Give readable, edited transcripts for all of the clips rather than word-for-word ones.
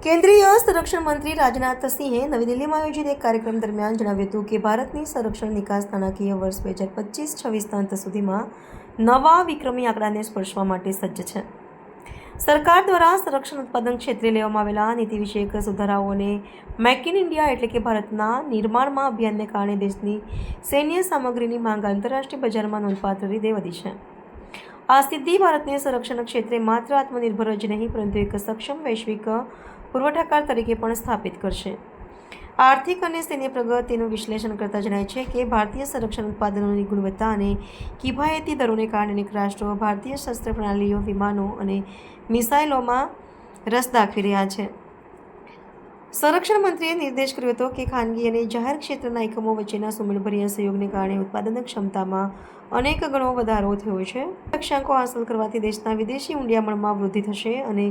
કેન્દ્રીય સંરક્ષણ મંત્રી રાજનાથ સિંહે નવી દિલ્હીમાં આયોજિત એક કાર્યક્રમ દરમિયાન જણાવ્યું હતું કે ભારતની સંરક્ષણ નિકાસ નાણાકીય વર્ષ 2025-26ના અંત સુધીમાં નવા વિક્રમી આંકડાને સ્પર્શવા માટે સજ્જ છે. સરકાર દ્વારા સંરક્ષણ ઉત્પાદન ક્ષેત્રે લેવામાં આવેલા નીતિ વિષયક સુધારાઓ અને મેક ઇન ઇન્ડિયા એટલે કે ભારતના નિર્માણમાં અભિયાનને કારણે દેશની સૈન્ય સામગ્રીની માંગ આંતરરાષ્ટ્રીય બજારમાં નોંધપાત્ર રીતે વધી છે. આ સિદ્ધિ ભારતને સંરક્ષણ ક્ષેત્રે માત્ર આત્મનિર્ભર જ નહીં પરંતુ એક સક્ષમ વૈશ્વિક પુરવઠાકાર તરીકે પણ સ્થાપિત કરશે. આર્થિક અને સૈન્ય પ્રગતિનું વિશ્લેષણ કરતા જણાય છે કે ભારતીય સંરક્ષણ ઉત્પાદનોની ગુણવત્તા અને કિફાયતી દરોને કારણે અનેક રાષ્ટ્રો ભારતીય શસ્ત્ર પ્રણાલીઓ, વિમાનો અને મિસાઇલોમાં રસ દાખવી રહ્યા છે. સંરક્ષણ મંત્રીએ નિર્દેશ કર્યો હતો કે ખાનગી અને જાહેર ક્ષેત્રના એકમો વચ્ચેના સુમેળભર્યા સહયોગને કારણે ઉત્પાદન ક્ષમતામાં અનેક ગણો વધારો થયો છે. લક્ષ્યાંકો હાંસલ કરવાથી દેશના વિદેશી ઊંડિયામણમાં વૃદ્ધિ થશે અને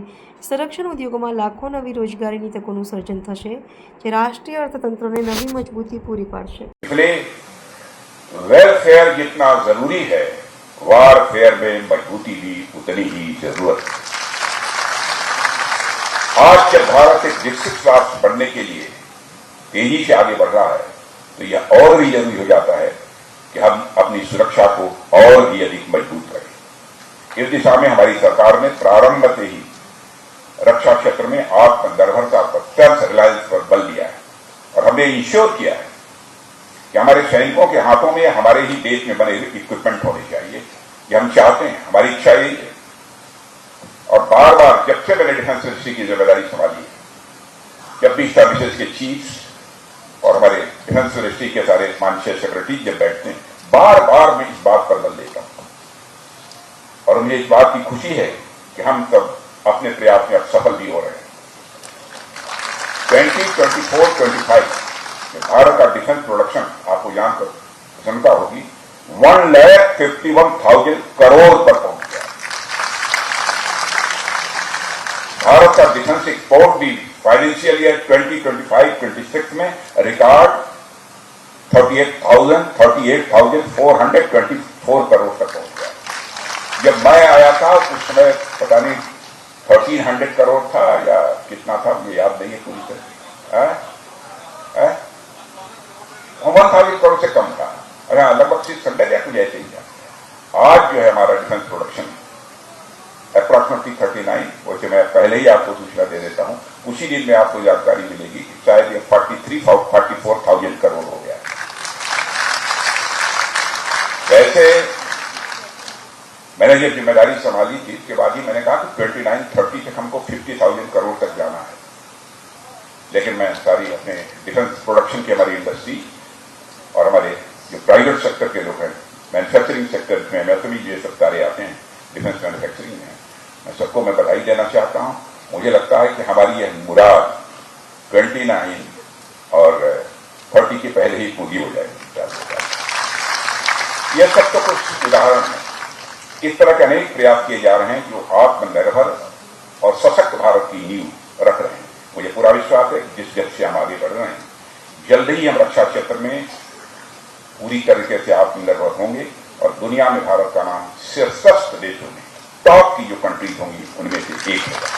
સંરક્ષણ ઉદ્યોગોમાં લાખો નવી રોજગારીની તકોનું સર્જન થશે, જે રાષ્ટ્રીય અર્થતંત્રને નવી મજબૂતી પૂરી પાડશે. वेलफेयर जितना जरूरी है, वारफेयर में मजबूती भी उतनी ही जरूरत है. आज जब भारत एक विकसित राष्ट्र बनने के लिए तेजी से आगे बढ़ रहा है तो यह और भी जरूरी हो जाता है कि हम अपनी सुरक्षा को और भी अधिक मजबूत करें. इस दिशा में हमारी सरकार ने प्रारंभ से ही रक्षा क्षेत्र में आत्मनिर्भरता पर सेल्फ रिलायंस पर बल दिया है और हमने इंश्योर किया है कि हमारे सैनिकों के हाथों में हमारे ही देश में बने इक्विपमेंट होने चाहिए. ये हम चाहते हैं, हमारी इच्छा यही है. और बार बार जब से मैंने डिफेंस मिनिस्ट्री की जिम्मेदारी संभाली है, जब भी सर्विसेज के चीफ्स और हमारे डिफेंस मिनिस्ट्री के सारे माननीय सेक्रेटरी जब बैठते हैं, बार बार मैं इस बात पर बल देता हूं और मुझे इस बात की खुशी है कि हम सब अपने प्रयास में अब सफल भी हो रहे हैं. 2024-25 भारत का डिफेंस प्रोडक्शन आपको जानकर प्रसन्नता होगी 1,51,000 करोड़ पर पहुंच गया. भारत का डिफेंस एक्सपोर्ट भी फाइनेंशियल ईयर 2025-26 में रिकॉर्ड 38,424 करोड़ तक पहुंच गया. जब मैं आया था उस समय पता नहीं 1,300 करोड़ था या कितना था, मुझे याद नहीं है पूरी तरह. 1,000 करोड़ से कम था, लगभग 600 या कुछ ऐसे ही था. आज जो है हमारा डिफेंस प्रोडक्शन अप्रॉक्सिमेटली 39, वैसे मैं पहले ही आपको सूचना दे देता हूं, उसी दिन में आपको जानकारी मिलेगी कि शायद ये 44,000 करोड़ हो गया. वैसे मैंने जब जिम्मेदारी संभाली थी इसके बाद ही मैंने कहा कि 29-30 तक हमको 50,000 करोड़ तक जाना है. लेकिन मैं सारी अपने डिफेंस प्रोडक्शन की हमारी इंडस्ट्री और हमारे जो प्राइवेट सेक्टर के लोग हैं, मैन्युफैक्चरिंग सेक्टर में एमएसएमई ये सब सारे आते हैं डिफेंस मैन्युफैक्चरिंग में, मैं सबको मैं बधाई देना चाहता हूं. मुझे लगता है कि हमारी यह मुराद 29 और 30 के पहले ही पूरी हो जाएगी. यह सब तो कुछ उदाहरण है. इस तरह के अनेक प्रयास किए जा रहे हैं जो आत्मनिर्भर और सशक्त भारत की नींव रख रहे हैं. मुझे पूरा विश्वास है जिस गति से हम आगे बढ़ रहे हैं जल्द ही हम रक्षा क्षेत्र में पूरी तरीके से आत्मनिर्भर होंगे और दुनिया में भारत का नाम शीर्षस्थ देशों में टॉप की जो कंट्रीज होंगी उनमें से एक होगा.